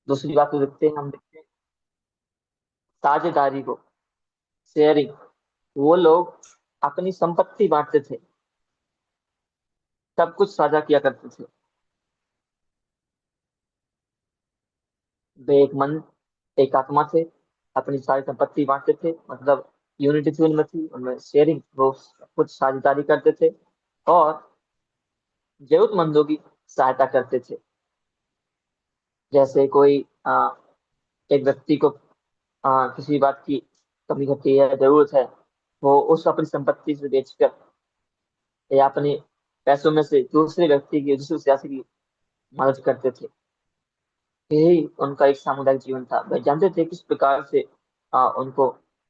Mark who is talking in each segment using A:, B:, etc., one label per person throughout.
A: दूसरी बात को देखते हैं, हम देखते हैं साझेदारी को, शेयरिंग। वो लोग अपनी संपत्ति बांटते थे, सब कुछ साझा किया करते थे। वे एक मन, एक आत्मा थे, अपनी सारी संपत्ति बांटते थे, मतलब यूनिटी थी उनमें, थी उनमें शेयरिंग, वो कुछ साझेदारी करते थे और जरूरतमंदों की सहायता करते थे। जैसे कोई एक व्यक्ति को किसी बात की कमी घटी है, जरूरत है, वो उस अपनी संपत्ति से बेचकर या अपने पैसों में से दूसरे व्यक्ति की, दूसरे सियासी की मदद करते थे। यही उनका एक सामुदायिक जीवन था। वे जानते थे किस प्रकार से उनको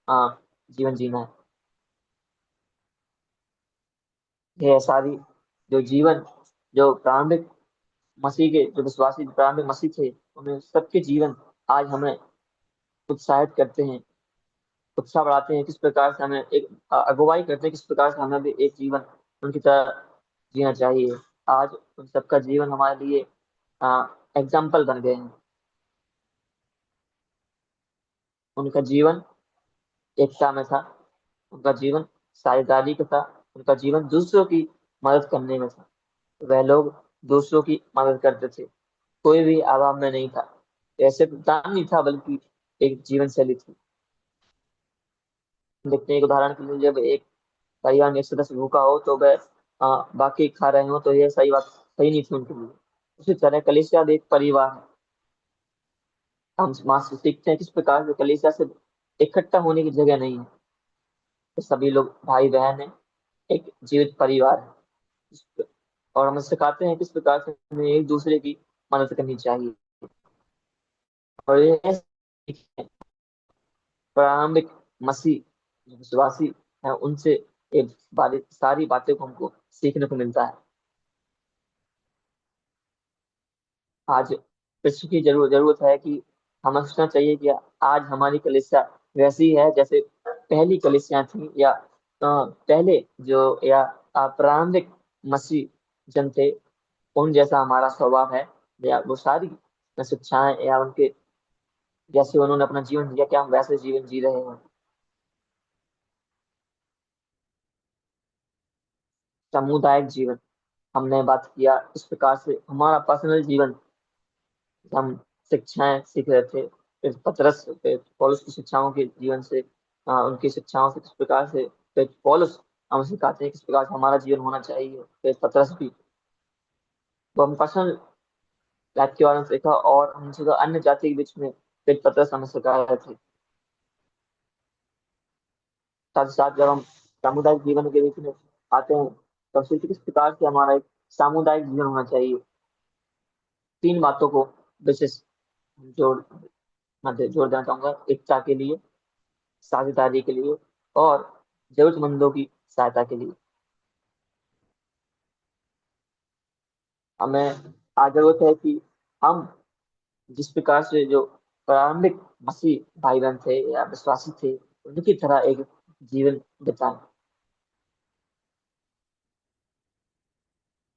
A: आ, जीवन जीना है। ये सारी जो जीवन, जो प्रारंभिक मसीह के, जो विश्वासी प्रारंभिक मसीह थे, उन्हें सबके जीवन आज हमें उत्साहित करते हैं, उत्साह बढ़ाते हैं। किस प्रकार से हमें एक अगुवाई करते हैं, किस प्रकार से हमें भी एक जीवन उनकी तरह जीना चाहिए। आज उन सबका जीवन हमारे लिए एग्जाम्पल बन गए हैं। उनका जीवन एकता में था, उनका जीवन साझेदारी का था, उनका जीवन दूसरों की मदद करने में था। वह लोग दूसरों की मदद करते थे, कोई भी अभाव में नहीं था। ऐसे दान नहीं था, बल्कि एक जीवन शैली थी। देखते हैं एक उदाहरण के लिए, जब एक परिवार में एक सदस्य भूखा हो तो वह बाकी खा रहे हो, तो यह सही बात, सही नहीं थी उनके लिए। उसी तरह कलीसिया भी एक परिवार है। हम वहां से सीखते हैं किस प्रकार से कलीसिया से इकट्ठा होने की जगह नहीं है, तो सभी लोग भाई बहन है, एक जीवित परिवार है। और हमें सिखाते हैं किस प्रकार से हमें एक दूसरे की मदद करनी चाहिए। और ये प्रारंभिक मसीह जो विश्वासी है, उनसे ये सारी बातें को हमको सीखने को मिलता है। आज विश्व की जरूरत है कि हमें सोचना चाहिए कि आज हमारी कलीसिया वैसी है जैसे पहली कलीसिया थी, या पहले जो, या प्रारंभिक मसीह जन थे, उन जैसा हमारा स्वभाव है, या वो सारी शिक्षाएं, या उनके जैसे उन्होंने अपना जीवन जिया, क्या हम वैसे जीवन जी रहे हैं। सामुदायिक जीवन, हमने बात किया इस प्रकार से हमारा पर्सनल जीवन, हम शिक्षाएं सीख रहे थे। फिर पतरस, फिर पौलुस की शिक्षाओं के जीवन से, उनकी शिक्षाओं से किस प्रकार से, फिर पौलुस हमें सिखाते हैं किस प्रकार से हमारा जीवन होना चाहिए। फिर पतरस भी, तो हम पर्सनल लाइफ के बारे में सीखा, और हम सीखा अन्य जाति के बीच में, फिर पतरस हमें सिखा रहे थे। साथ ही साथ जब हम सामुदायिक जीवन के बीच में आते हैं, तब सीखते किस प्रकार से हमारा एक सामुदायिक जीवन होना चाहिए। तीन बातों को विशेष जोड़ जोड़ देना चाहूंगा: एकता के लिए, साझेदारी के लिए, और जरूरतमंदों की सहायता के लिए। हमें आज जरूरत है कि हम जिस प्रकार से जो प्रारंभिक मसीह भाई बहन थे या विश्वासी थे, उनकी तरह एक जीवन बिताएं।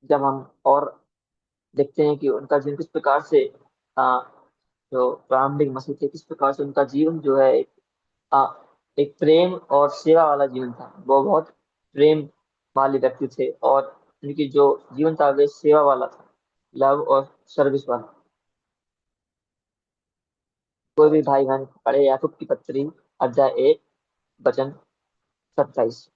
A: जब हम और देखते हैं कि उनका जीवन किस प्रकार से, आ, जो प्रारंभिक मसीह थे, किस प्रकार से उनका जीवन जो है आ, एक प्रेम और सेवा वाला जीवन था। वो बहुत प्रेम वाले व्यक्ति थे, और उनकी जो जीवन था वे सेवा वाला था, लव और सर्विस वाला। कोई भी भाई बहन पढ़े याकूब की पत्री, अध्याय 1, वचन 27।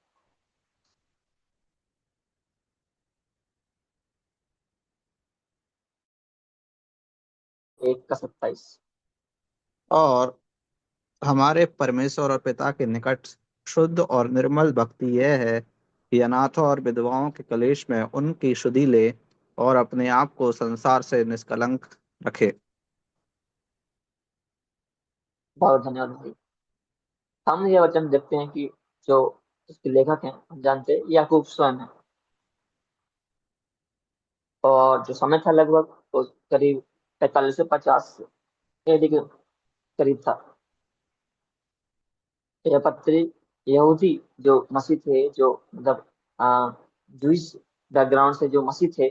A: 1 का 27।
B: और हमारे परमेश्वर और पिता के निकट शुद्ध और निर्मल भक्ति यह है कि अनाथों और विधवाओं के कलेश में उनकी शुद्धि ले और अपने आप को संसार से निष्कलंक रखे।
A: बहुत धन्यवाद भाई। हम ये वचन देखते हैं कि जो इसके लेखक हैं, हम जानते हैं याकूब स्वयं है। और जो समय था लगभग, तो करीब 45 से 50 एडी के करीब था। यह पत्री यहूदी जो मसीह थे, जो मतलब जूइश बैकग्राउंड से जो मसीह थे,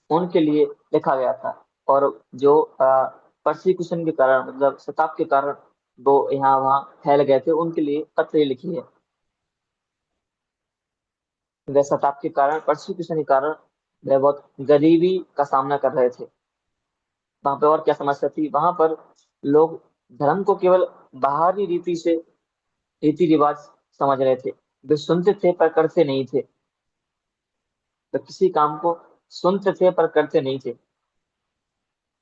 A: उनके लिए लिखा गया था। और जो परसिक्यूशन के कारण, मतलब सताप के कारण वो यहाँ वहाँ फैल गए थे, उनके लिए पत्र लिखी है। वह सताप के कारण, परसिक्यूशन के कारण वह बहुत गरीबी का सामना कर रहे थे। वहां पर और क्या समस्या थी, वहां पर लोग धर्म को केवल बाहरी रीति से, रीति रिवाज समझ रहे थे। वे सुनते थे पर करते नहीं थे। वे किसी काम को सुनते थे पर करते नहीं थे।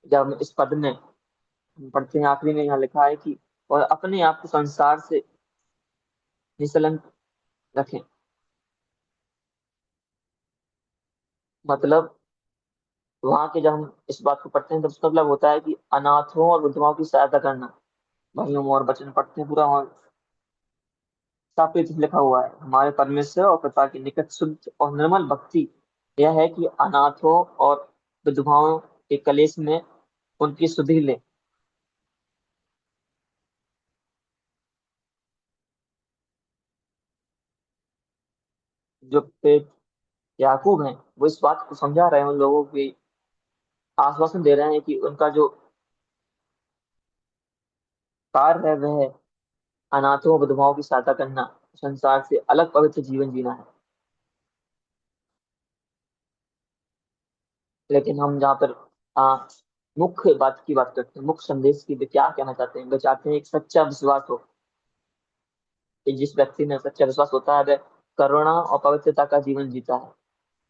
A: जब हम इस पद में हम पढ़ते हैं, आखिरी में यहाँ लिखा है कि और अपने आप को संसार से निशंक रखें। मतलब वहां के, जब हम इस बात को पढ़ते हैं तो उसका मतलब होता है कि अनाथों और विधवाओं की सहायता करना। भाइयों और वचन पढ़ते हैं पूरा, और साफ लिखा हुआ है, हमारे परमेश्वर और पिता की निकट शुद्ध और निर्मल भक्ति यह है कि अनाथों और विधवाओं के कलेश में उनकी सुधि ले। जो याकूब हैं, वो इस बात को समझा रहे हैं, उन लोगों को आश्वासन दे रहे हैं कि उनका जो कार्य है वह है अनाथों और विधवाओं की सहायता करना, संसार से अलग पवित्र जीवन जीना है। लेकिन हम जहाँ पर आ, मुख्य बात की बात करते हैं, मुख्य संदेश की, वे क्या कहना चाहते हैं? वे चाहते हैं एक सच्चा विश्वास हो, कि जिस व्यक्ति में सच्चा विश्वास होता है वह करुणा और पवित्रता का जीवन जीता है,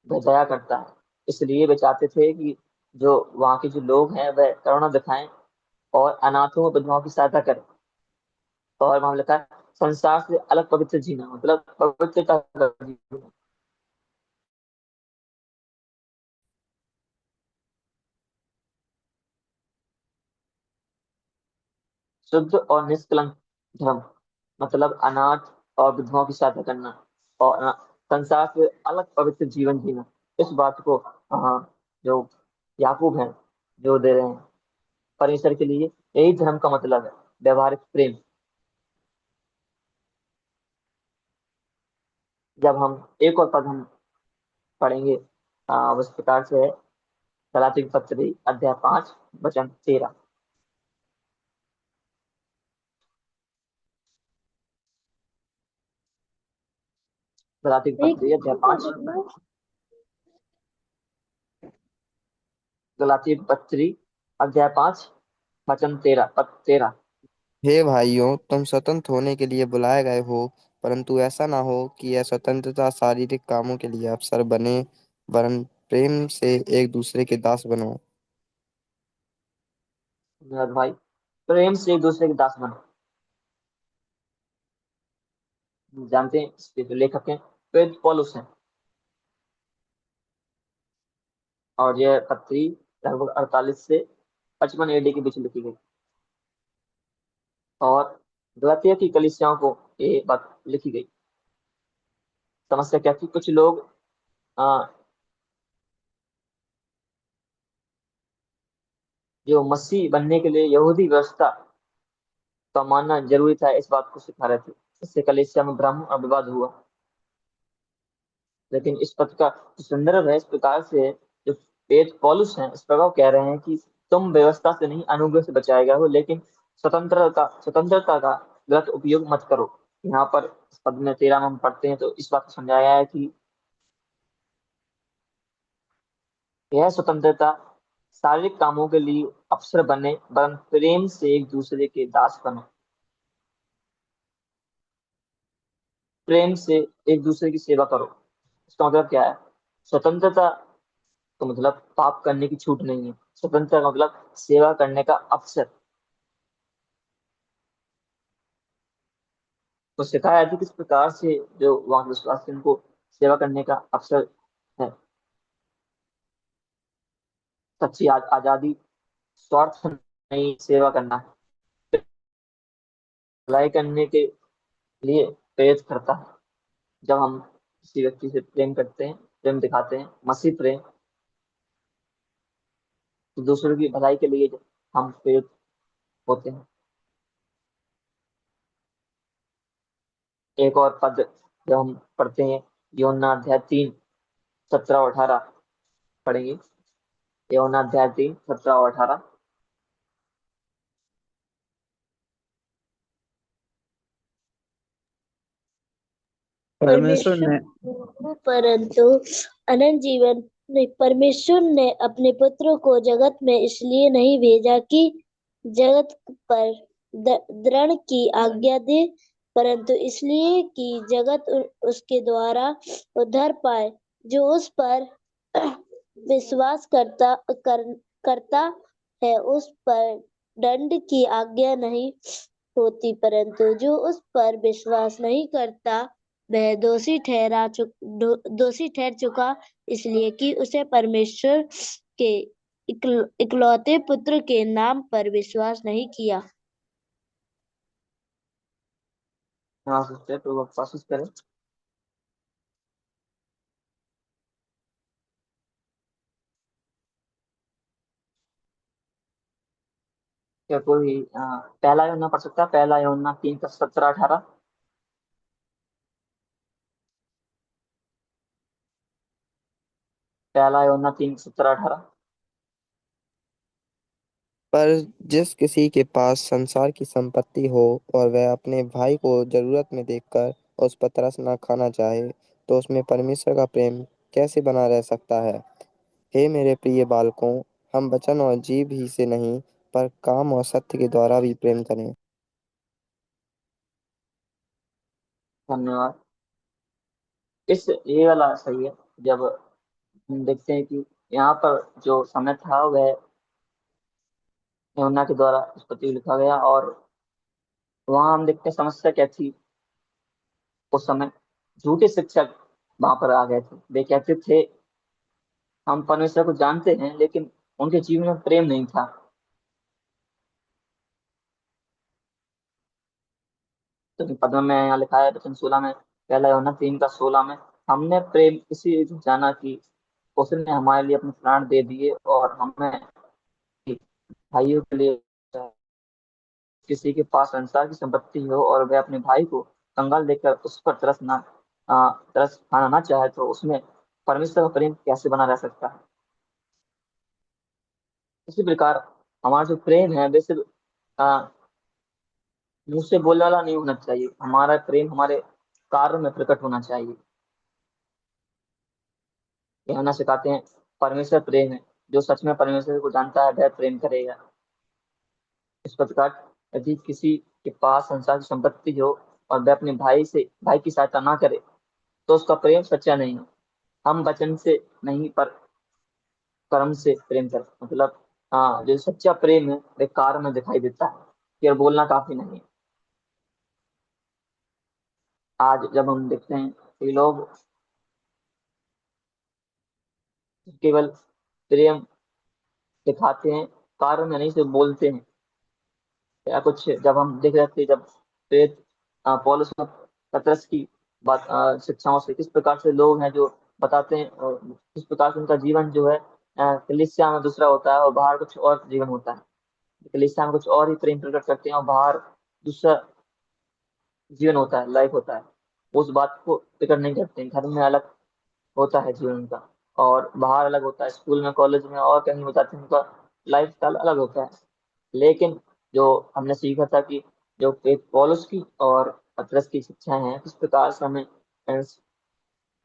A: वह दया करता है। इसलिए वे चाहते थे कि जो वहाँ के जो लोग हैं वह करुणा दिखाएं और अनाथों और विधवाओं की सहायता करें। और वहां लिखा है संसार से अलग पवित्र जीना, मतलब पवित्रता का जीवन, शुद्ध और निष्कलंक धर्म, मतलब अनाथ और विधवाओं की सहायता करना, और संसार से अलग पवित्र जीवन जीना। इस बात को जो याकूब है जो दे रहे हैं परमेश्वर के लिए, यही धर्म का मतलब है, व्यवहारिक प्रेम। जब हम एक और पद हम पढ़ेंगे, उस प्रकार से है, गलाती की पत्री अध्याय 5 वचन 13। गलाती की पत्री अध्याय 5, गलाती की पत्री अध्याय 5 वचन 13, पद 13।
C: हे भाइयों, तुम स्वतंत्र होने के लिए बुलाए गए हो, परंतु ऐसा ना हो कि यह स्वतंत्रता शारीरिक कामों के लिए अवसर बने, वरन प्रेम से एक दूसरे के दास बनो।
A: मेरा भाई, प्रेम से एक दूसरे के दास बनो। हम जानते हैं इसके जो लेखक हैं प्रेरित पौलुस हैं, और यह पत्री लगभग 48 से 55 एडी के बीच लिखी गई। और गलातिया की कलीसियाओं को ये बात लिखी गई। समस्या क्या थी? कुछ लोग आ, जो मसीह बनने के लिए यहूदी व्यवस्था का मानना जरूरी था, इस बात को सिखा रहे थे। इससे कलीसिया में भ्रम और विवाद हुआ। लेकिन इस पद का जो संदर्भ है, इस प्रकार से है, जो वेद पौलुस हैं इस प्रकार कह रहे हैं कि तुम व्यवस्था से नहीं अनुग्रह से बचाए गए हो, लेकिन स्वतंत्रता का गलत उपयोग मत करो। यहाँ पर इस पद में 13 में हम पढ़ते हैं तो इस बात को समझाया है कि यह स्वतंत्रता शारीरिक कामों के लिए अवसर बने, वरन प्रेम से एक दूसरे के दास बनो। प्रेम से एक दूसरे की सेवा करो। इसका मतलब क्या है? स्वतंत्रता तो मतलब पाप करने की छूट नहीं है, स्वतंत्रता का मतलब सेवा करने का अवसर। तो सिखाया है कि किस प्रकार से जो वहां विश्वास है उनको सेवा करने का अवसर है। सच्ची आजादी स्वार्थ नहीं, सेवा करना है, भलाई करने के लिए प्रेरित करता है। जब हम किसी व्यक्ति से प्रेम करते हैं, प्रेम दिखाते हैं, मसीह प्रेम, तो दूसरों की भलाई के लिए हम प्रेरित होते हैं। एक और पद जब हम पढ़ते हैं, योना अध्याय 3 17 और 18 पढ़ेंगे। योना अध्याय 3 17 और 18।
B: परमेश्वर ने
D: परंतु अनंत जीवन नहीं, परमेश्वर ने अपने पुत्र को जगत में इसलिए नहीं भेजा कि जगत पर दंड की आज्ञा दे, परंतु इसलिए कि जगत उसके द्वारा उद्धार पाए। जो उस पर विश्वास करता है उस पर दंड की आज्ञा नहीं होती, परंतु जो उस पर विश्वास नहीं करता वह दोषी ठहर चुका, इसलिए कि उसे परमेश्वर के इकलौते पुत्र के नाम पर विश्वास नहीं किया।
A: हाँ सिस्टर, तो आप कोशिश करें। क्या कोई पहला यूहन्ना पढ़ सकता है? पहला यूहन्ना 3:17-18। पहला यूहन्ना 3:17-18।
C: पर जिस किसी के पास संसार की संपत्ति हो और वह अपने भाई को जरूरत में देखकर उस पर तरस न खाना चाहे, तो उसमें परमेश्वर का प्रेम कैसे बना रह सकता है। हे मेरे प्रिय बालकों, हम वचन और जीभ ही से नहीं, पर काम और सत्य के द्वारा भी प्रेम करें।
A: धन्यवाद। ये वाला सही है। जब हम देखते हैं कि यहाँ पर जो समय था वह यूहन्ना के द्वारा इस पत्री लिखा गया, और वहां हम देखते हैं समस्या क्या थी। उस समय झूठे शिक्षक वहां पर आ गए थे। वे कहते थे हम परमेश्वर को जानते हैं, लेकिन उनके जीवन में प्रेम नहीं था। तो पद में यहाँ लिखा है वचन 16 में, पहला यूहन्ना 3:16 में, हमने प्रेम इसी जाना कि उसने हमारे लिए अपने प्राण दे दिए, और हमें भाइयों के लिए किसी के पास संसार की संपत्ति हो और वह अपने भाई को कंगाल देखकर उस पर तरस खाना ना चाहे, तो उसमें परमेश्वर का प्रेम कैसे बना रह सकता है। इसी प्रकार हमारा जो प्रेम है वह सिर्फ मुंह से बोलने वाला नहीं होना चाहिए। हमारा प्रेम हमारे कार्य में प्रकट होना चाहिए। यूहन्ना सिखाते हैं परमेश्वर प्रेम है, जो सच में परमेश्वर को जानता है वह प्रेम करेगा। इस प्रकार यदि किसी के पास संसार की संपत्ति हो और वह अपने भाई की सहायता ना करे, तो उसका प्रेम सच्चा नहीं है। हम वचन से नहीं, पर कर्म से प्रेम करते, मतलब जो सच्चा प्रेम है वह कार्य में दिखाई देता है, केवल बोलना काफी नहीं है। आज जब हम देखते हैं कि लोग केवल प्रेम दिखाते हैं, कार्य में नहीं, सिर्फ बोलते हैं। या कुछ जब हम देख रहे थे, जब प्रेरित पौलुस और पतरस की बात शिक्षाओं से किस प्रकार से लोग हैं जो बताते हैं, और किस प्रकार से उनका जीवन जो है कलीसिया में दूसरा होता है और बाहर कुछ और जीवन होता है। कलीसिया में कुछ और ही प्रेम प्रकट करते हैं और बाहर दूसरा जीवन होता है, लाइफ होता है। उस बात को प्रकट नहीं करते हैं। घर में अलग होता है जीवन का, और बाहर अलग होता है, स्कूल में, कॉलेज में और कहीं बताते हैं, उनका लाइफ स्टाइल अलग होता है। लेकिन जो हमने सीखा था कि जो एक पौलुस की और पतरस की शिक्षाएं हैं, किस प्रकार से हमें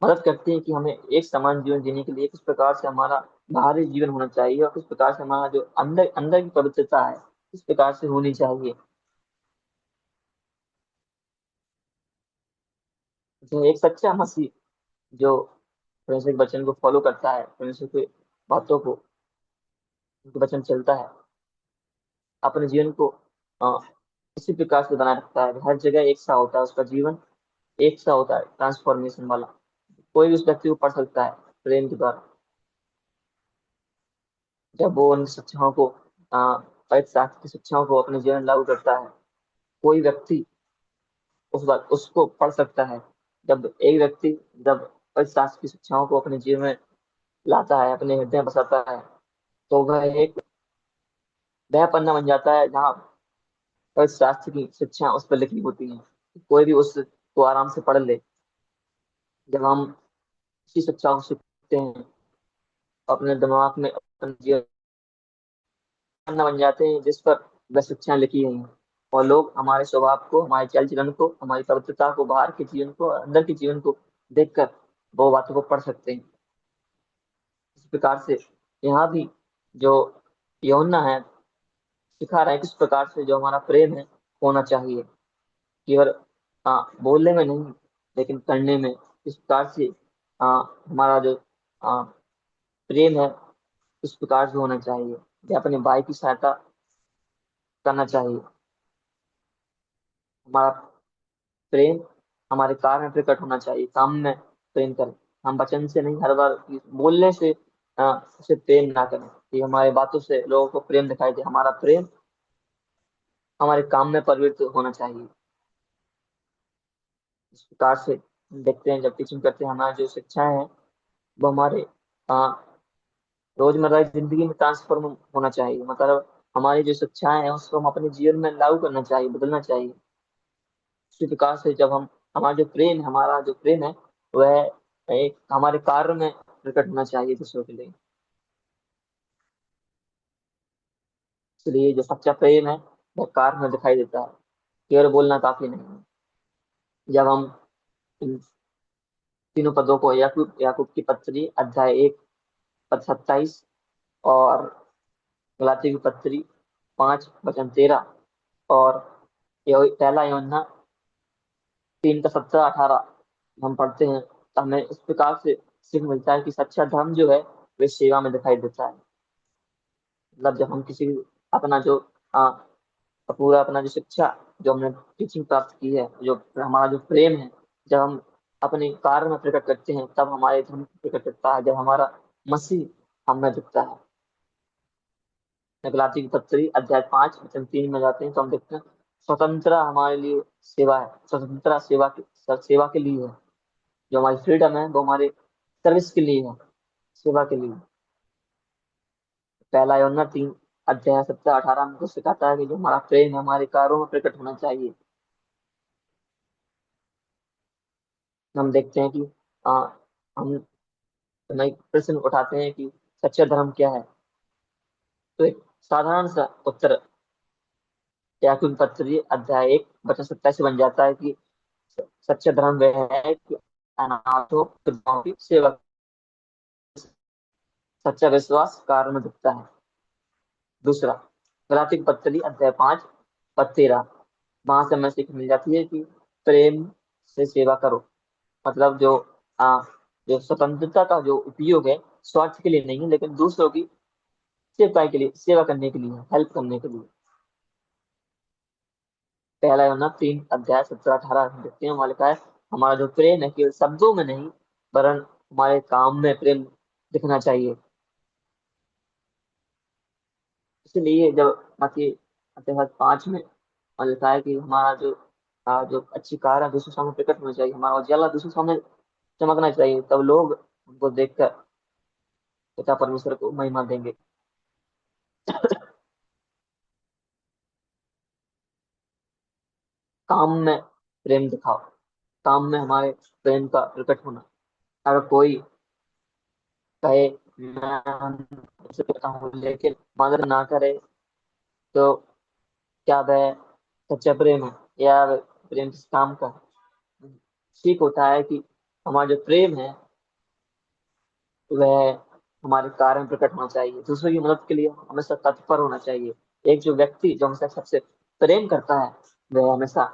A: मदद करती है कि हमें एक समान जीवन जीने के लिए किस प्रकार से हमारा बाहरी जीवन होना चाहिए, और किस प्रकार से हमारा जो अंदर अंदर की पवित्रता है किस प्रकार से होनी चाहिए। जो एक सच्चा मसीह जो परमेश्वर के वचन को फॉलो करता है, परमेश्वर की बातों को, उनके वचन चलता है, अपने जीवन को अ, इसी प्रकार से बनाए रखता है। हर जगह एक सा होता है, उसका जीवन एक सा होता है, ट्रांसफॉर्मेशन वाला। कोई भी उस व्यक्ति को पढ़ सकता है प्रेम के द्वारा, जब वो उन शिक्षाओं को पवित्र शास्त्र की शिक्षाओं को अपने जीवन में लागू करता है। कोई व्यक्ति उस बात उसको पढ़ सकता है। जब एक व्यक्ति जब पवित्र शास्त्र की शिक्षाओं को अपने जीवन में लाता है, अपने हृदय में बसाता है, तो वह पन्ना बन जाता है जहाँ पवित्र शास्त्र की शिक्षा उस पर लिखी होती है। कोई भी उसको आराम से पढ़ ले। जब हम इसी शिक्षा को सीखते हैं, अपने दिमाग में अपने जीवन पन्ना बन जाते हैं जिस पर वह शिक्षाएं लिखी गई हैं। और लोग हमारे स्वभाव को, हमारे चाल चलन को, हमारी पवित्रता को, बाहर के जीवन को और अंदर के जीवन को देखकर वो बातों को पढ़ सकते हैं। इस प्रकार से यहाँ भी जो यूहन्ना है सिखा रहा है किस प्रकार से जो हमारा प्रेम है होना चाहिए, केवल बोलने में नहीं लेकिन करने में। इस प्रकार से हमारा जो प्रेम है इस प्रकार से होना चाहिए कि अपने भाई की सहायता करना चाहिए। हमारा प्रेम हमारे कार्य में प्रकट होना चाहिए, काम में प्रेम करें। हम वचन से नहीं, हर बार बोलने से उसे प्रेम ना करें कि हमारे बातों से लोगों को प्रेम दिखाई दे। हमारा प्रेम हमारे काम में परिवर्तित होना चाहिए। इस प्रकार से हम देखते हैं जब टीचिंग करते हैं हमारी जो शिक्षाएं हैं वो हमारे रोजमर्रा की जिंदगी में ट्रांसफॉर्म होना चाहिए। मतलब हमारी जो शिक्षाएं हैं उसको हम अपने जीवन में लागू करना चाहिए, बदलना चाहिए। इसी प्रकार से जब हम हमारा जो प्रेम है वह एक हमारे कार्य में प्रकट होना चाहिए दूसरों के लिए। इसलिए जो सच्चा प्रेम है वह कार्य में दिखाई देता है, केवल बोलना काफी नहीं है। जब हम इन तीनों पदों को याकूब याकूब की पत्री अध्याय 1 पद 27 और गलाती की पत्री 5 वचन 13 और पहला यूहन्ना 3 का 17-18 हम पढ़ते हैं तो हमें इस प्रकार से सीख मिलता है कि सच्चा धर्म जो है वे सेवा में दिखाई देता है। मतलब जब हम किसी अपना जो आ, पूरा अपना जो शिक्षा जो हमने टीचिंग प्राप्त की है, जो हमारा जो प्रेम है, जब हम अपने कार्य में प्रकट करते हैं तब हमारे धर्म को प्रकट करता है, जब हमारा मसीह हम में दिखता है। गलाती की पत्री अध्याय 5 वचन 3 में जाते हैं तो हम देखते हैं स्वतंत्र हमारे लिए सेवा है, स्वतंत्र सेवा के लिए है। जो हमारी फ्रीडम है वो हमारे सर्विस के लिए है, सेवा के लिए। पहला यूहन्ना 3 अध्याय 17-18 में तो सिखाता है कि जो हमारा प्रेम है हमारे कार्यों में प्रकट होना चाहिए। हम देखते हैं कि आ, हम एक प्रश्न उठाते हैं कि सच्चा धर्म क्या है, तो एक साधारण सा उत्तर याकूब पत्री अध्याय 1 वचन 27 से बन जाता है कि सच्चा धर्म वह है कि अनाथों विधवाओं की सेवा। सच्चा विश्वास कार्य में दिखता है। दूसरा गलाती की पत्री अध्याय 5 पद 13, वहां से हमें सीख मिल जाती है कि प्रेम से सेवा करो। मतलब जो स्वतंत्रता का जो उपयोग है स्वार्थ के लिए नहीं है लेकिन दूसरों की सेवा के लिए, सेवा करने के लिए, हेल्प करने के लिए। पहला यूहन्ना 3 अध्याय 17-18 देखते हैं, वहां लिखा है हमारा जो प्रेम है केवल शब्दों में नहीं वरन हमारे काम में प्रेम दिखना चाहिए। इसलिए जब बाकी अध्याय 5 में वहां लिखा है कि हमारा जो अच्छी कार है दूसरों सामने प्रकट होना चाहिए, हमारा उजाला दूसरों सामने चमकना चाहिए, तब लोग उनको देखकर पिता परमेश्वर को महिमा देंगे। काम में प्रेम दिखाओ, काम में हमारे प्रेम का प्रकट होना। अगर कोई कहे मैं उसे करता हूँ लेकिन मदद ना करे तो क्या वह सच्चा प्रेम है या वह प्रेम किस काम का है? ठीक होता है कि हमारा जो प्रेम है वह हमारे कार्य में प्रकट होना चाहिए, दूसरों की मदद के लिए हमेशा तत्पर होना चाहिए। एक जो व्यक्ति जो हमेशा सबसे प्रेम करता है वह हमेशा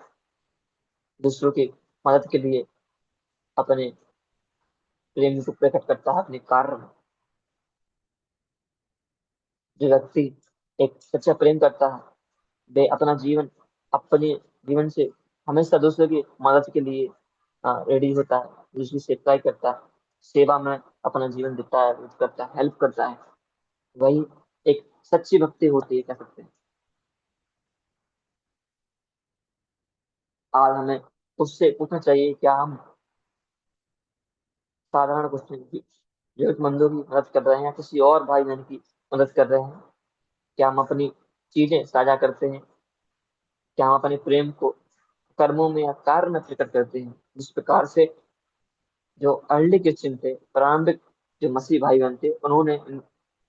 A: दूसरों की मदद के लिए अपने प्रेम को प्रकट करता है अपने कार्य में। जो व्यक्ति एक सच्चा प्रेम करता है वे अपने जीवन से हमेशा दूसरों की मदद के लिए रेडी होता है, दूसरी सेवा करता है, सेवा में अपना जीवन देता है, करता है, हेल्प करता है। वही एक सच्ची भक्ति होती है, कह सकते हैं। आज हमें उससे पूछना चाहिए क्या हम साधारण क्वेश्चन की जरूरतमंदों की मदद कर रहे हैं या किसी और भाई बहन की मदद कर रहे हैं? क्या हम अपनी चीजें साझा करते हैं? क्या हम अपने प्रेम को कर्मों में या कार्य में प्रकट करते हैं? जिस प्रकार से जो अर्ली क्रिश्चियन थे, प्रारंभिक जो मसीह भाई बहन थे, उन्होंने इन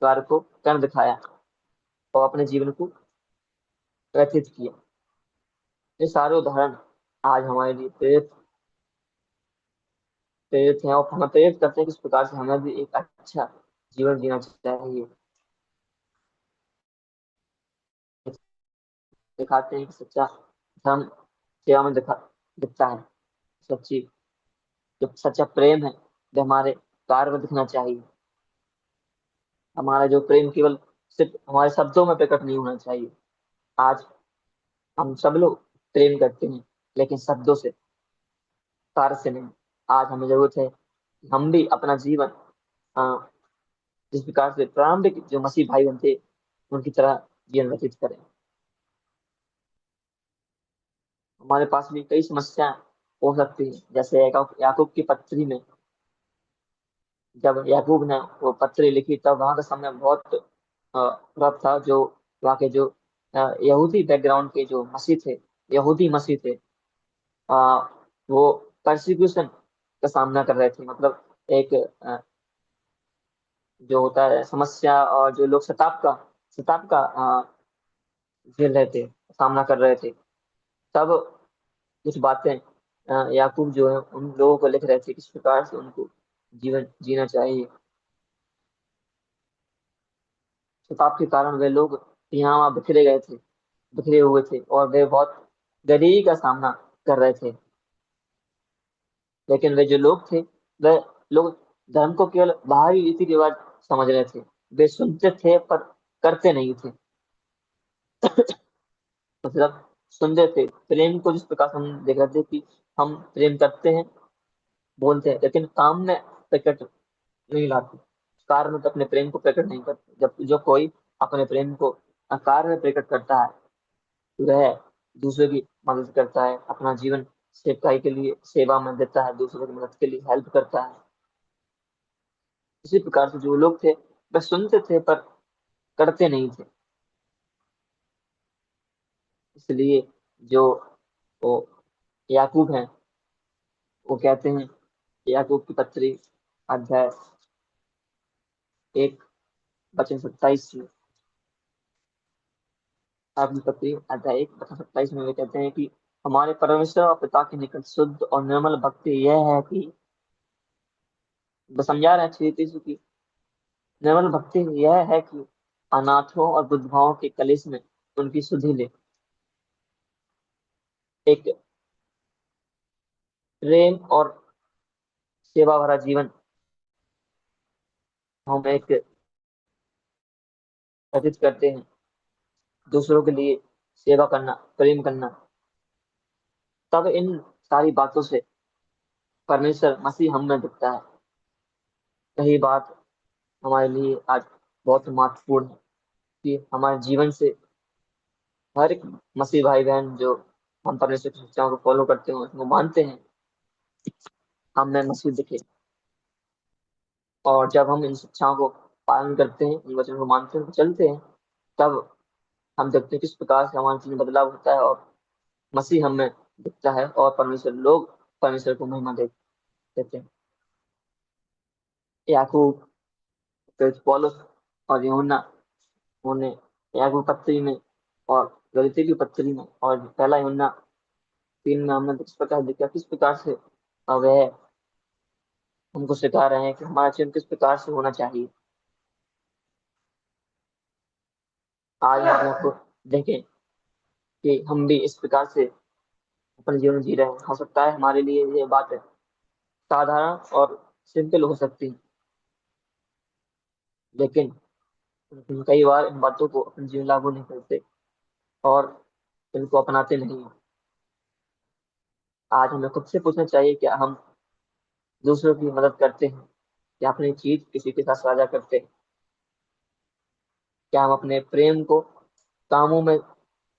A: कार्य को कर दिखाया और अपने जीवन को व्यतीत किया। ये सारे उदाहरण आज हमारे लिए प्रेरित प्रेरित हैं और हमें प्रेरित करते हैं किस प्रकार से हमें भी एक अच्छा जीवन जीना चाहिए। दिखाते हैं कि सच्चा धर्म सेवा में दिखता है। सच्ची जो सच्चा प्रेम है वो हमारे कार्य में दिखना चाहिए। हमारा जो प्रेम केवल सिर्फ हमारे शब्दों में प्रकट नहीं होना चाहिए। आज हम सब लोग प्रेम करते हैं लेकिन शब्दों से, कार्य से नहीं। आज हमें जरूरत है कि हम भी अपना जीवन अ, जिस प्रकार से प्रारंभिक जो मसीह भाई बन थे उनकी तरह जीवन व्यतीत करें। हमारे पास भी कई समस्याएं हो सकती हैं, जैसे याकूब की पत्री में जब याकूब ने वो पत्री लिखी तब वहां का समय बहुत रफ था। जो वहाँ के जो यहूदी बैकग्राउंड के जो मसीह थे, यहूदी मसीह थे, अ, वो परसिक्यूशन का सामना कर रहे थे। मतलब एक जो होता है समस्या, और जो लोग सताप का झेल रहे थे, सामना कर रहे थे। तब कुछ बातें याकूब जो है उन लोगों को लिख रहे थे किस प्रकार से उनको जीवन जीना चाहिए। शताब के कारण वे लोग यहाँ वहाँ बिखरे हुए थे और वे बहुत गरीबी का सामना कर रहे थे। लेकिन वे जो लोग थे, वे लोग धर्म को केवल बाहरी रीति रिवाज समझ रहे थे। वे सुनते थे पर करते नहीं थे। मतलब सुनते थे प्रेम को, जिस प्रकार से हम देख रहे थे कि हम प्रेम करते हैं, बोलते हैं, लेकिन काम में प्रकट नहीं लाते। कार्य में तो अपने प्रेम को प्रकट नहीं करते। जब जो कोई अपने प्रेम को कार्य में प्रकट करता है, वह दूसरों की मदद करता है, अपना जीवन सेवकाई के लिए सेवा में देता है, दूसरों की मदद के लिए हेल्प करता है। इसी प्रकार से जो लोग थे वह सुनते थे पर करते नहीं थे। इसलिए जो वो याकूब हैं वो कहते हैं, याकूब की पत्री अध्याय 1 वचन 27 में, आपकी पत्री अध्याय 1 वचन 27 में वे कहते हैं कि हमारे परमेश्वर और पिता के निकट शुद्ध और निर्मल भक्ति यह है कि, बस समझा रहे हैं अच्छी रीति से कि निर्मल भक्ति यह है कि अनाथों और विधवाओं के कलेश में उनकी सुधि ले। एक प्रेम और सेवा भरा जीवन हम एक व्यतीत करते हैं, दूसरों के लिए सेवा करना, प्रेम करना, तब इन सारी बातों से परमेश्वर मसीह हम में दिखता है। यही बात हमारे लिए आज बहुत महत्वपूर्ण है कि हमारे जीवन से हर एक मसीह भाई बहन जो हम परमेश्वर की शिक्षाओं को फॉलो करते हैं, उसको मानते हैं, हम में मसीह दिखे। और जब हम इन शिक्षाओं को पालन करते हैं, इन वचनों को मानते हैं, चलते हैं, तब हम देखते हैं किस प्रकार से हमारे जीवन में बदलाव होता है और मसीह हमें दिखता है और परमेश्वर को महिमा देते हैं। याकूब, फिर पौलुस और यूहन्ना, उन्होंने याकूब पत्री में और गलातियों की पत्री में और पहला यूहन्ना 3 में हमने किस प्रकार देखा किस प्रकार से वह हमको सिखा रहे हैं कि हमारा जीवन किस प्रकार से होना चाहिए। आज हम आपको देखें कि हम भी इस प्रकार से अपने जीवन जी रहे हैं। हो सकता है हमारे लिए ये बात है साधारण और सिंपल हो सकती है, लेकिन कई बार इन बातों को अपने जीवन लागू नहीं करते और इनको अपनाते नहीं हैं। आज हमें खुद से पूछना चाहिए, क्या हम दूसरों की मदद करते हैं? क्या अपनी चीज किसी के साथ साझा करते हैं? क्या हम अपने प्रेम को कामों में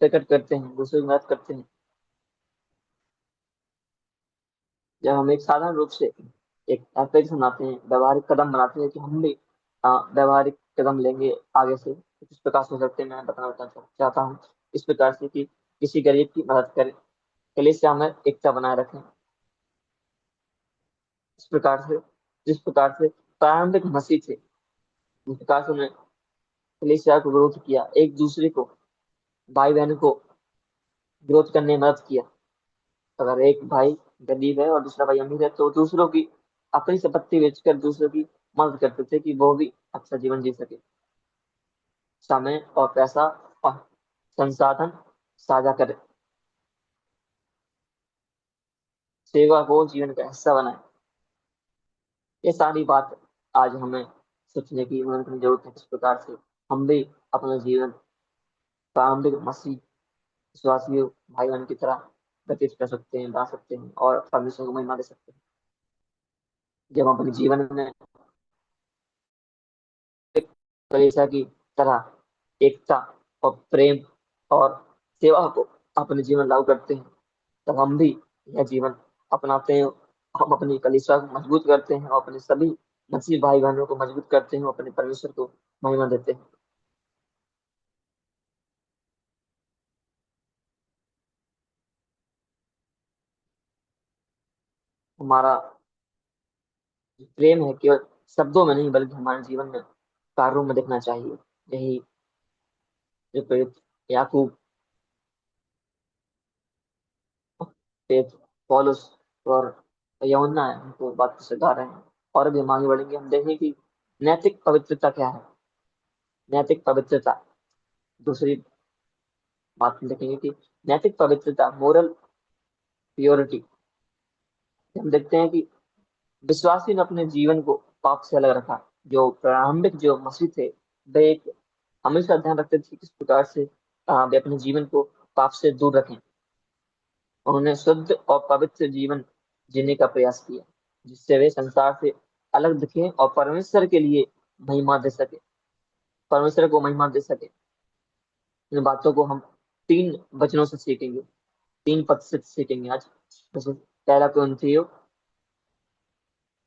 A: प्रकट करते हैं, दूसरों की मदद करते हैं? जब हम एक साधारण रूप से एक एप्लीकेशन बनाते हैं, व्यवहारिक कदम बनाते हैं कि हम भी व्यवहारिक कदम लेंगे आगे से, तो किस प्रकार से हो सकते हैं मैं बताना चाहता हूँ। इस प्रकार से कि किसी गरीब की मदद करें, कलीसिया में एकता बनाए रखें। इस प्रकार से जिस प्रकार से प्रारंभिक मसीह थे, जिस प्रकार से उन्होंने कलीसिया को विरोध किया, एक दूसरे को, भाई बहन को ग्रोथ करने में मदद किया। अगर एक भाई गरीब है और दूसरा भाई अमीर है तो दूसरों की अपनी संपत्ति बेचकर दूसरों की मदद करते थे कि वो भी अच्छा जीवन जी सके। समय और पैसा और संसाधन साझा करें, सेवा को जीवन का हिस्सा बनाए। ये सारी बात आज हमें सोचने की मदद करने की जरूरत है, किस प्रकार से हम भी अपना जीवन प्रारंभिक मसीह विश्वासियों भाई बहन की तरह व्यतीत कर सकते हैं, बना सकते हैं और परमेश्वर को महिमा दे सकते हैं। जब हम अपने जीवन में कलीसिया की तरह एकता और प्रेम और सेवा को अपने जीवन लागू करते हैं, तब हम भी यह जीवन अपनाते हैं। हम अपनी कलीसिया को मजबूत करते हैं और अपने सभी मसीह भाई बहनों को मजबूत करते हैं और अपने परमेश्वर को महिमा देते हैं। हमारा प्रेम है केवल शब्दों में नहीं बल्कि हमारे जीवन में कार्यों में दिखना चाहिए। यही जो प्रेरित याकूब, प्रेरित पौलुस और यूहन्ना है हमको बात सिखा रहे हैं। और भी हम आगे बढ़ेंगे, हम देखेंगे कि नैतिक पवित्रता क्या है। नैतिक पवित्रता दूसरी बात में देखेंगे कि नैतिक पवित्रता, मोरल प्योरिटी। हम देखते हैं कि विश्वासी ने अपने जीवन को पाप से अलग रखा। जो प्रारंभिक जो मसीह थे वे एक हमेशा ध्यान रखते थे किस प्रकार से वे अपने जीवन को पाप से दूर रखें। उन्होंने शुद्ध और पवित्र जीवन जीने का प्रयास किया जिससे वे संसार से अलग दिखे और परमेश्वर के लिए महिमा दे सके, परमेश्वर को महिमा दे सके। इन बातों को हम 3 वचनों से सीखेंगे, 3 पद से सीखेंगे आज। जैसे पहला कुरिन्थियों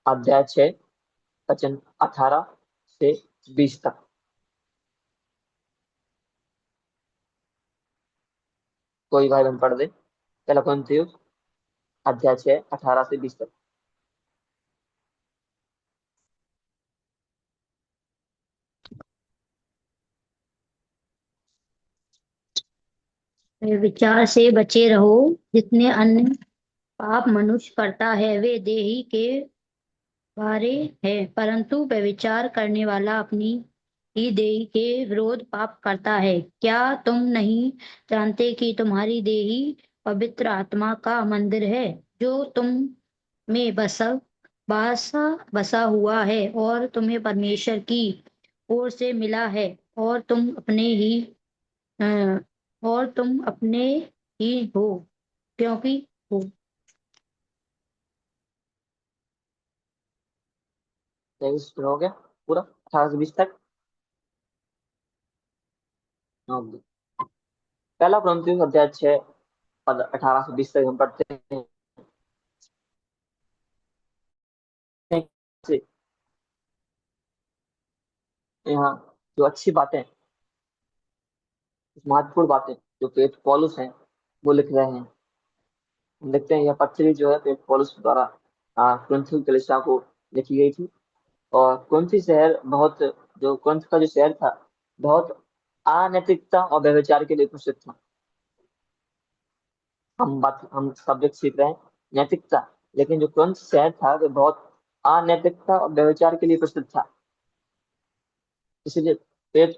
A: अध्याय 6 वचन 18 से 20 तक। कोई भाई बहन पढ़ दे। पहला कुरिन्थियों अध्याय 6 18 से 20 तक।
E: विचार से बचे रहो। जितने अन्य पाप मनुष्य करता है वे देही के बारे है, परंतु व्यभिचार करने वाला अपनी ही देही के विरोध पाप करता है। क्या तुम नहीं जानते कि तुम्हारी देही पवित्र आत्मा का मंदिर है जो तुम में बसा बसा हुआ है और तुम्हें परमेश्वर की ओर से मिला है, और तुम अपने ही अ, और तुम अपने ही हो, क्योंकि हो।
A: 23 हो गया पूरा 18 से 20 तक। हाँ, पहला कुरिन्थियों अध्याय 6 पद 18 से 20 तक हम पढ़ते हैं कि यहाँ जो अच्छी बातें, महत्वपूर्ण बातें जो पेट पौलुस हैं वो लिख रहे हैं। हम देखते हैं यह पत्री जो है पेट पौलुस द्वारा कुरिन्थियों कलीसिया को लिखी गई थी। और कुरिन्थी शहर बहुत, जो कुरिन्थ का जो शहर था बहुत अनैतिकता और व्यभिचार के लिए प्रसिद्ध था। हम सब्जेक्ट सीख रहे हैं नैतिकता, लेकिन जो कुरिन्थ शहर था वो बहुत अनैतिकता और व्यभिचार के लिए प्रसिद्ध था। इसीलिए पेट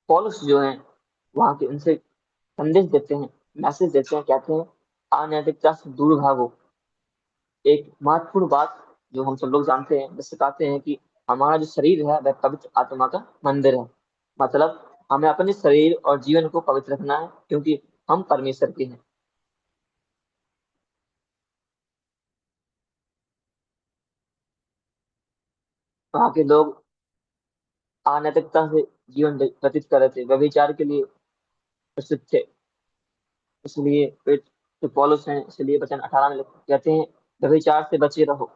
A: पौलुस जो है वहां के उनसे संदेश देते हैं, मैसेज देते हैं, कहते हैं अनैतिकता से दूर भागो। एक महत्वपूर्ण बात जो हम सब लोग जानते हैं, वे सिखाते हैं कि हमारा जो शरीर है वह पवित्र आत्मा का मंदिर है। मतलब हमें अपने शरीर और जीवन को पवित्र रखना है क्योंकि हम परमेश्वर के हैं। वहाँ के लोग अनैतिकता से जीवन व्यतीत कर रहे थे, व्यभिचार के लिए प्रसिद्ध थे। इसलिए जो पौलुस हैं इसलिए वचन 18 में कहते हैं व्यभिचार से बचे रहो।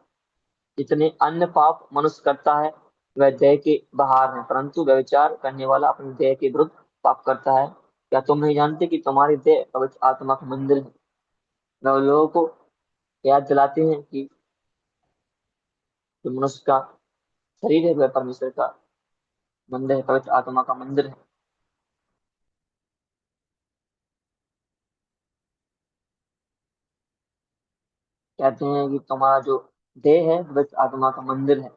A: जितने अन्य पाप मनुष्य करता है वह देह के बाहर है, परंतु व्यभिचार करने वाला अपने देह के विरुद्ध पाप करता है। क्या तुम नहीं जानते कि तुम्हारी देह पवित्र आत्मा का मंदिर है? वह लोगों को याद दिलाते हैं कि जो मनुष्य का शरीर है वह परमेश्वर का मंदिर है, पवित्र आत्मा का मंदिर है। कहते हैं कि तुम्हारा जो देह है वह आत्मा का मंदिर है,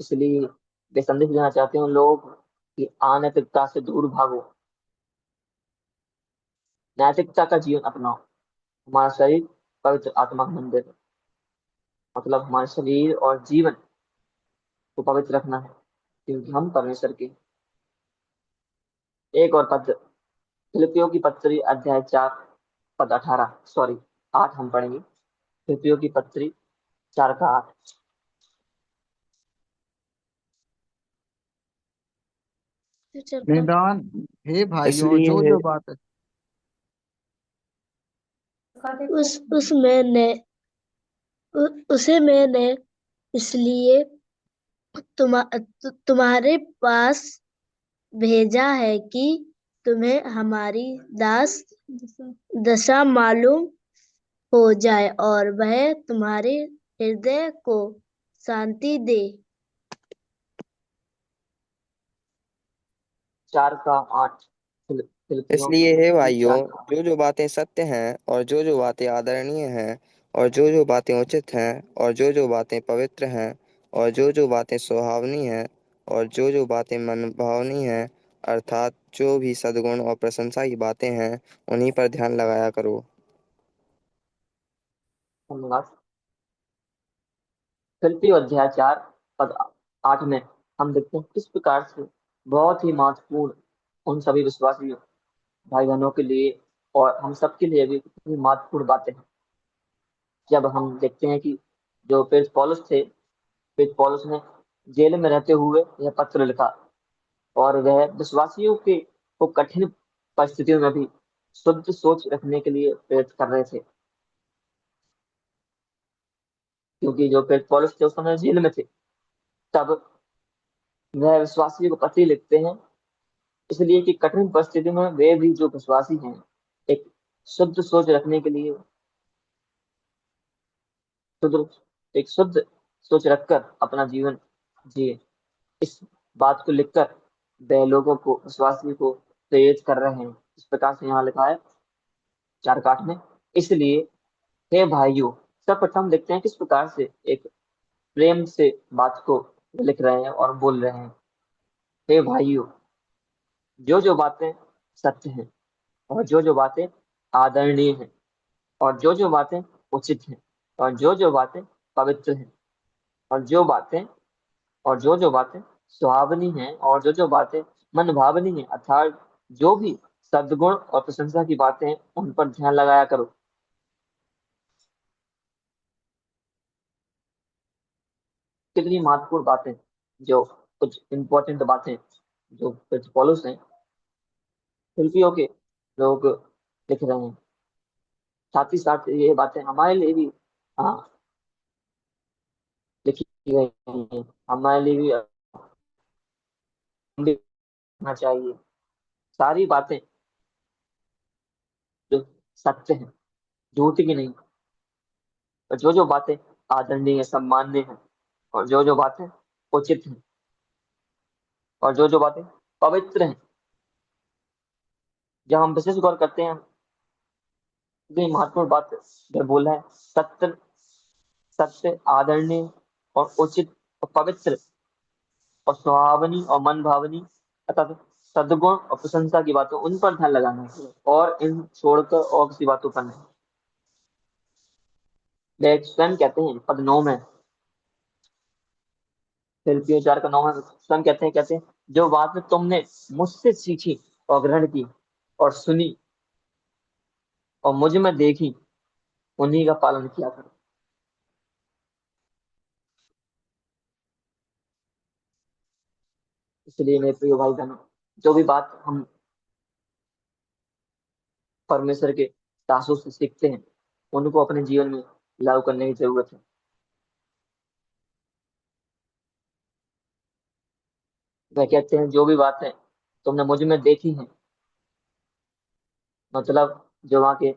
A: इसलिए वे संदेश देना चाहते हैं उन लोगों को कि अनैतिकता से दूर भागो, नैतिकता का जीवन अपनाओ। हमारा शरीर पवित्र आत्मा का मंदिर है, मतलब हमारे शरीर और जीवन को पवित्र रखना है, क्योंकि हम परमेश्वर के। एक और पद, फिलिपियों की पत्री अध्याय 4 पद 18, सॉरी 8 हम पढ़ेंगे। फिलिपियों की पत्री 4 का 8।
B: निदान हे भाइयों, जो
C: इसलिए
B: जो बात
D: उसे मैंने इसलिए तुम्हारे पास भेजा है कि तुम्हें हमारी दास दशा मालूम हो जाए और वह तुम्हारे हृदय को शांति दे।
A: 4 का 8, फिलिपियों की
C: इसलिए हे
A: पत्री
C: भाइयों,
A: 4 का 8।
C: जो जो बातें सत्य हैं और जो जो बातें आदरणीय हैं और जो जो बातें उचित हैं और जो जो बातें पवित्र हैं और जो जो बातें सुहावनी हैं और जो जो बातें मनभावनी हैं, अर्थात जो भी सद्गुण और प्रशंसा की बातें हैं, उन्हीं पर ध्यान लगाया करो।
A: धन्यवाद। फिलिपियों अध्याय 4 पद 8 में हम देखते हैं किस प्रकार से बहुत ही महत्वपूर्ण उन सभी विश्वासी भाई बहनों के लिए और हम सबके लिए भी कितनी महत्वपूर्ण बातें हैं। जब हम देखते हैं कि जो प्रेरित पौलुस थे, प्रेरित पौलुस ने जेल में रहते हुए यह पत्र लिखा, और वह विश्वासियों के को कठिन परिस्थितियों में भी शुद्ध सोच रखने के लिए प्रेरित कर रहे थे, क्योंकि जो प्रेरित पौलुस थे उस समय जेल में थे। तब वह विश्वासियों को पत्र लिखते हैं, इसलिए कि कठिन परिस्थिति में वे भी जो विश्वासी हैं एक शुद्ध सोच रखने के लिए, शुद्ध एक शुद्ध सोच रखकर अपना जीवन जिए। इस बात को लिखकर वे लोगों को, विश्वासी को प्रेरित कर रहे हैं। इस प्रकार से यहाँ लिखा है 4 में। इसलिए हे भाइयों, सर्वप्रथम देखते हैं किस प्रकार से एक प्रेम से बात को लिख रहे हैं और बोल रहे हैं। हे भाइयों, जो जो बातें सत्य हैं और जो जो बातें आदरणीय हैं और जो जो बातें उचित हैं और जो जो बातें पवित्र हैं और जो बातें और जो जो बातें सुहावनी हैं और जो जो बातें मन भावनी हैं, अर्थात जो भी सद्गुण और प्रशंसा की बातें हैं, उन पर ध्यान लगाया करो। कितनी महत्वपूर्ण बातें, जो कुछ इंपॉर्टेंट बातें जो पौलुस हैं फिलिपियों के लोग लिख रहे हैं। साथ ही साथ ये बातें हमारे लिए भी हाँ लिखी गई हैं, हमारे लिए भी लिखना चाहिए। सारी बातें जो सत्य हैं, झूठी की नहीं, और जो जो बातें आदरणीय सम्माननीय हैं और जो जो बातें उचित हैं और जो जो बातें पवित्र हैं। जब हम विशेष गौर करते हैं, ये महत्वपूर्ण बात जब बोला है सत्य, सत्य आदरणीय और उचित और पवित्र और सुहावनी और मन भावनी, अर्थात सद्गुण और प्रशंसा की बातों, उन पर ध्यान लगाना है और इन छोड़कर और किसी बातों पर नहीं। वे स्वयं कहते हैं पद 9 में, फिलिपियों 4 का 9 में स्वयं कहते हैं जो बात तुमने मुझसे सीखी और ग्रहण की और सुनी और मुझ में देखी, उन्हीं का पालन किया करो। इसलिए मेरे प्रिय भाई बहनों, जो भी बात हम परमेश्वर के दासों से सीखते हैं, उनको अपने जीवन में लागू करने की जरूरत है। वह कहते हैं जो भी बातें तुमने मुझ में देखी हैं, मतलब जो वहाँ के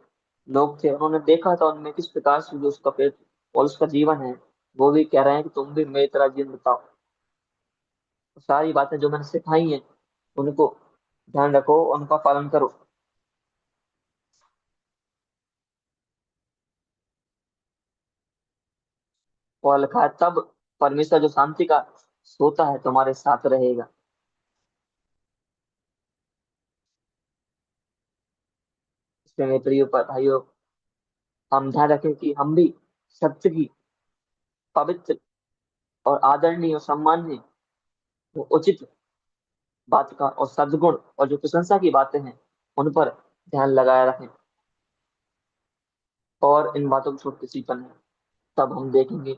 A: लोग थे उन्होंने देखा था उनमें किस प्रकार से जो उसका पेट और उसका जीवन है, वो भी कह रहे हैं कि तुम भी मेरी तरह जीवन बताओ। सारी बातें जो मैंने सिखाई हैं उनको ध्यान रखो, उनका पालन करो। और लिखा है तब परमेश्वर जो शांति का सोता है तुम्हारे साथ रहेगा। इसमें मेरे प्रिय भाइयों, हम ध्यान रखें कि हम भी सत्य की, पवित्र और आदरणीय और सम्माननीय, वो उचित बात का और सद्गुण और जो प्रशंसा की बातें हैं उन पर ध्यान लगाए रखें और इन बातों को छोड़ के सीखन है। तब हम देखेंगे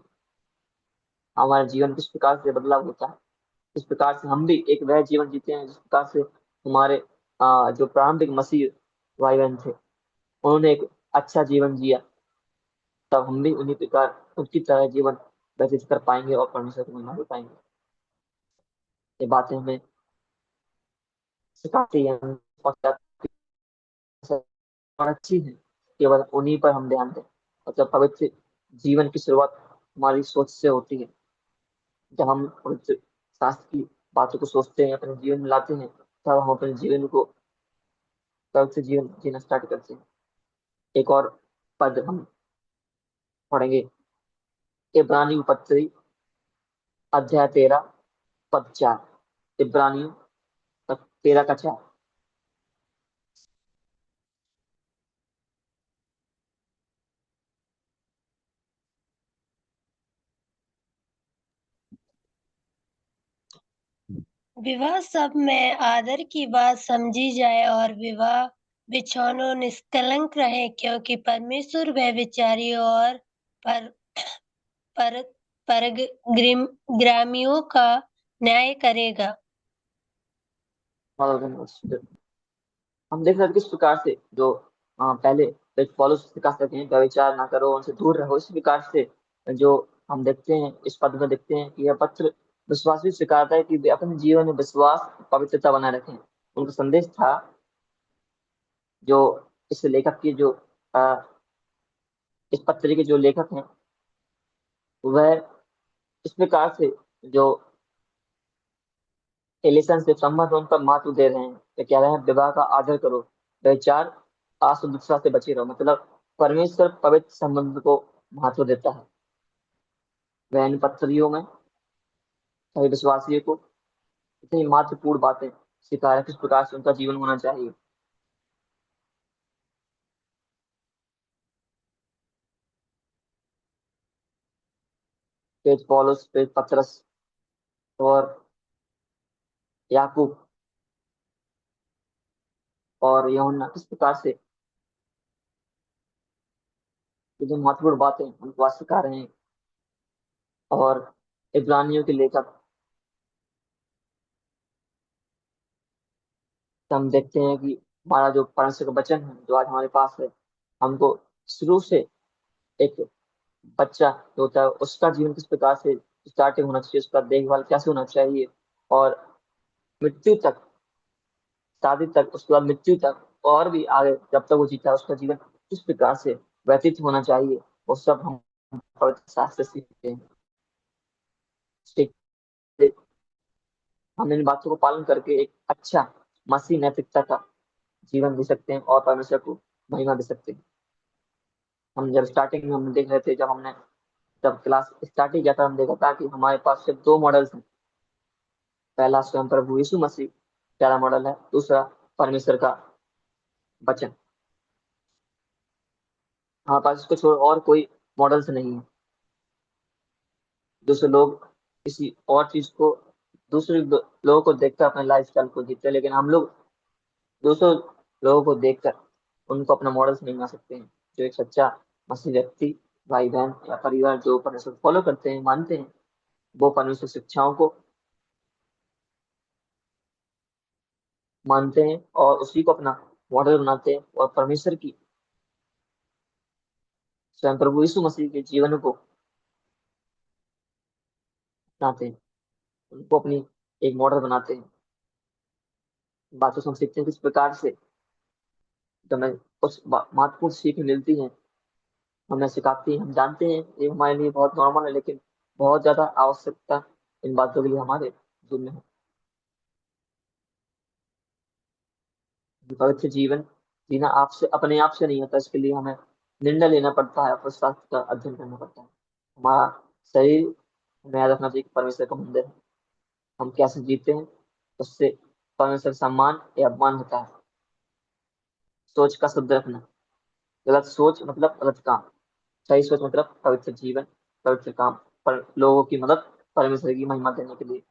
A: हमारा जीवन किस प्रकार से बदलाव होता है, किस प्रकार से हम भी एक वह जीवन जीते हैं जिस प्रकार से हमारे जो प्रारंभिक मसीह भाई बहन थे उन्होंने एक अच्छा जीवन जिया। तब हम भी उन्हीं प्रकार उनकी तरह जीवन व्यतीत कर पाएंगे और परमेश्वर को महिमा दे पाएंगे। ये बातें हमें सिखाती हैं और अच्छी है, केवल उन्हीं पर हम ध्यान दें। और जब पवित्र जीवन की शुरुआत हमारी सोच से होती है, जब हम पवित्र शास्त्र की बातों को सोचते हैं, अपने जीवन में लाते हैं, तब हम अपने जीवन को पवित्र जीवन जीना स्टार्ट करते हैं। एक और पद हम पढ़ेंगे, इब्रानियों पत्री अध्याय 13 पद 4। इब्रानियों 13 का 4।
F: विवाह सब में आदर की बात समझी जाए और विवाह बिछौनों निष्कलंक रहे, क्योंकि परमेश्वर व्यभिचारी और पर पर परग्रामियों का न्याय करेगा।
A: हम देख रहे हैं किस प्रकार से जो पहले पौलुस सिखा सकते हैं व्यभिचार ना करो, उनसे दूर रहो, इस प्रकार से जो हम देखते हैं इस पद में देखते हैं कि यह पत्र विश्वास भी सिखाता है कि वे अपने जीवन में विश्वास पवित्रता बनाए रखें। उनका संदेश था जो इस लेखक की जो आ, इस पत्र के जो लेखक हैं वह इस प्रकार से जो रिलेशनशिप संबंध उन पर महत्व दे रहे हैं। वे कह रहे हैं विवाह का आदर करो, व्यभिचार असुदृढ़ता से बचे रहो। मतलब परमेश्वर पवित्र संबंध को महत्व देता है। वह इन पत्रियों में सभी विश्वासियों को इतनी महत्वपूर्ण बातें सिखा रहे हैं, किस प्रकार से उनका जीवन होना चाहिए। पेज पौलुस, पेज पतरस और याकूब और यूहन्ना किस प्रकार से ये जो महत्वपूर्ण बातें उनको आज सिखा रहे हैं। और इब्रानियों के लेखक हम देखते हैं कि हमारा जो परमेश्वर का वचन है जो आज हमारे पास है, हमको शुरू से एक बच्चा जो होता है उसका जीवन किस प्रकार से स्टार्टिंग होना चाहिए, उसका देखभाल कैसे होना चाहिए, और मृत्यु तक, शादी तक, उसके बाद मृत्यु तक, और भी आगे जब तक वो जीता है उसका जीवन किस प्रकार से व्यतीत होना चाहिए, वो सब हम पवित्र शास्त्र से सीखते हैं। ठीक है? हम इन बातों को पालन करके एक अच्छा मसीह नैतिकता का जीवन जी सकते हैं और परमेश्वर को महिमा दे सकते हैं। हम जब स्टार्टिंग में हम देख रहे थे, जब क्लास स्टार्ट ही किया था, हम देखा था कि हमारे पास सिर्फ दो मॉडल्स हैं। पहला स्वयं प्रभु यीशु मसीह, पहला मॉडल है। दूसरा परमेश्वर का वचन। हमारे पास इसको छोड़ और कोई मॉडल्स नहीं है। दूसरे लोग किसी और चीज को, लोगों को देखकर अपने लाइफ स्टाइल को जीते हैं, लेकिन हम लोग दूसरों लोगों को देखकर उनको अपना मॉडल्स नहीं बना सकते हैं। जो एक सच्चा मसीह व्यक्ति, भाई बहन या परिवार जो परमेश्वर को फॉलो करते हैं, मानते हैं, वो परमेश्वर शिक्षाओं को मानते हैं और उसी को अपना मॉडल बनाते हैं और परमेश्वर की, स्वयं प्रभु यीशु मसीह के जीवन को अपनाते हैं, उनको अपनी एक मॉडल बनाते हैं। बातों से हम सीखते हैं किस प्रकार से, जब हमें कुछ महत्वपूर्ण सीख मिलती है, हमें सिखाती है, हम जानते हैं ये हमारे लिए बहुत नॉर्मल है, लेकिन बहुत ज्यादा आवश्यकता इन बातों के लिए हमारे जीवन में है। पवित्र जीवन जीना आपसे, अपने आप से नहीं होता, इसके लिए हमें निर्णय लेना पड़ता है और शास्त्र का अध्ययन करना पड़ता है। हमारा शरीर हमें याद रखना चाहिए कि परमेश्वर का मंदिर है। हम कैसे जीते हैं उससे परमेश्वर का सम्मान या अपमान होता है। सोच का शुद्ध रखना, गलत सोच मतलब गलत काम, सही सोच मतलब पवित्र जीवन, पवित्र काम, पर लोगों की मदद, परमेश्वर की महिमा देने के लिए।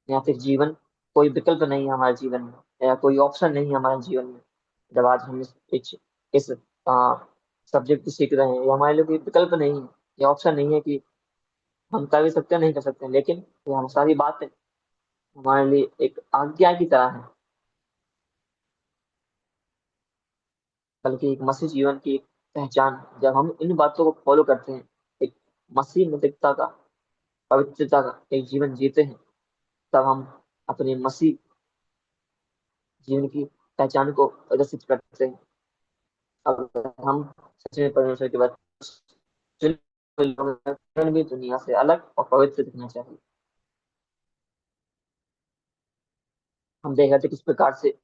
A: या फिर जीवन कोई विकल्प नहीं है हमारे जीवन में, या कोई ऑप्शन नहीं है हमारे जीवन में। जब आज हम इस सब्जेक्ट को सीख रहे हैं, ये हमारे लिए कोई विकल्प नहीं है, ये ऑप्शन नहीं है कि हम कर भी सकते हैं नहीं कर सकते हैं, लेकिन ये हम सारी बातें हमारे लिए एक आज्ञा की तरह है, बल्कि एक मसीह जीवन की एक पहचान है। जब हम इन बातों को फॉलो करते हैं, एक मसीह नैतिकता का, पवित्रता का एक जीवन जीते हैं, तब हम अपने मसीह जीवन की पहचान को प्रदर्शित करते हैं। अगर हम सच में परमेश्वर के बाद चुने हुए लोग हैं, जीवन भी दुनिया से अलग और पवित्र दिखना चाहिए। हम देख रहे थे किस प्रकार से,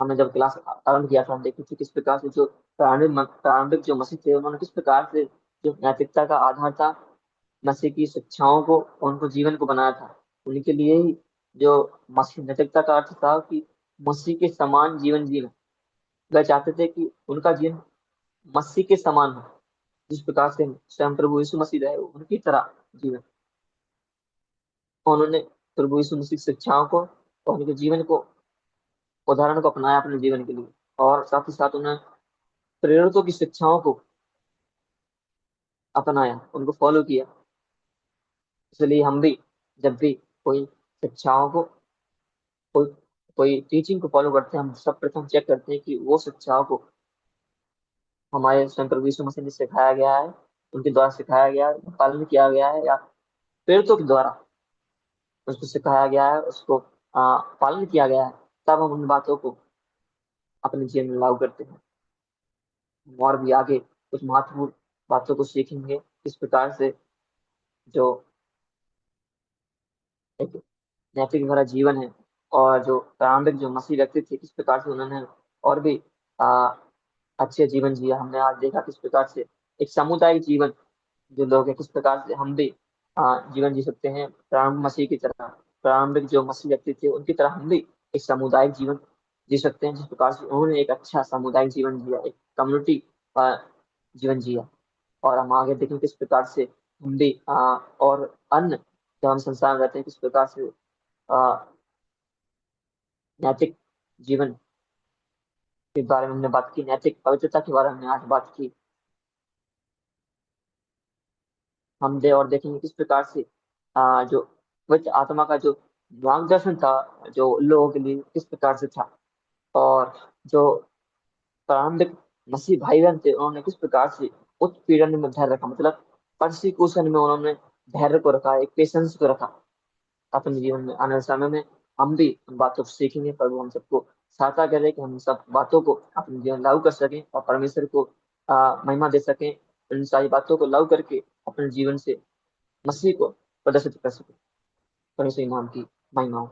A: हमने जब क्लास आरंभ किया था, हम देखे थे किस प्रकार से जो प्रारंभिक जो मसीह थे, उन्होंने किस प्रकार से जो नैतिकता का आधार था, मसीह की शिक्षाओं को, उनको जीवन को बनाया था। उनके लिए ही जो मसीह नैतिकता का अर्थ था कि मसीह के समान जीवन जीना। वह चाहते थे कि उनका जीवन मसीह के समान हो, जिस प्रकार से स्वयं प्रभु यीशु मसीह रहे उनकी तरह जीवन। उन्होंने प्रभु यीशु मसीह की शिक्षाओं को और उनके जीवन को, उदाहरण को अपनाया अपने जीवन के लिए, और साथ ही साथ उन्हें प्रेरितों की शिक्षाओं को अपनाया, उनको फॉलो किया। इसलिए हम भी जब भी कोई शिक्षाओं को, कोई कोई टीचिंग को फॉलो करते हैं, हम सब प्रथम चेक करते हैं कि वो शिक्षाओं को हमारे स्वयं प्रभु यीशु मसीह ने सिखाया गया है, उनके द्वारा सिखाया गया है, पालन किया गया है, या प्रेरितों के द्वारा उसको सिखाया गया है, उसको पालन किया गया है। तब हम उन बातों को अपने जीवन में लागू करते हैं। हम और भी आगे कुछ महत्वपूर्ण बातों को सीखेंगे, इस प्रकार से जो एक नैतिक भरा जीवन है, और जो प्रारंभिक जो मसीह व्यक्ति थे, किस प्रकार से उन्होंने और भी आ, अच्छे जीवन जिया। हमने आज देखा किस प्रकार से एक सामुदायिक जीवन जो लोग हैं, किस प्रकार से हम भी जीवन जी सकते हैं प्रारंभ मसीह की तरह। प्रारंभिक जो मसीह व्यक्ति थे, उनकी तरह हम भी एक सामुदायिक जीवन जी सकते हैं, जिस प्रकार से उन्होंने एक अच्छा सामुदायिक जीवन जिया, एक कम्युनिटी जीवन जिया। और हम आगे देखें किस प्रकार से हम भी और अन्य, जब हम संसार में रहते हैं, किस प्रकार से आ, नैतिक जीवन के बारे में हमने बात की, नैतिक पवित्रता के बारे में हमने आज बात की। हम दे और देखेंगे किस प्रकार से जो पवित्र आत्मा का जो मार्गदर्शन था, जो लोगों के लिए किस प्रकार से था। और जो प्रारंभिक मसीह भाई बहन थे, उन्होंने किस प्रकार से उत्पीड़न में धैर्य रखा, मतलब परसिक्यूशन में उन्होंने धैर्य को रखा, एक पेशेंस को रखा। अपने जीवन में आने वाले समय में हम भी उन बातों को सीखेंगे। प्रभु हम सबको सहायता करे कि हम सब बातों को अपने जीवन लागू कर सकें और परमेश्वर को महिमा दे सकें। इन सारी बातों को लागू करके अपने जीवन से मसीह को प्रदर्शित कर सकें। परमेश्वर के नाम की महिमा हो।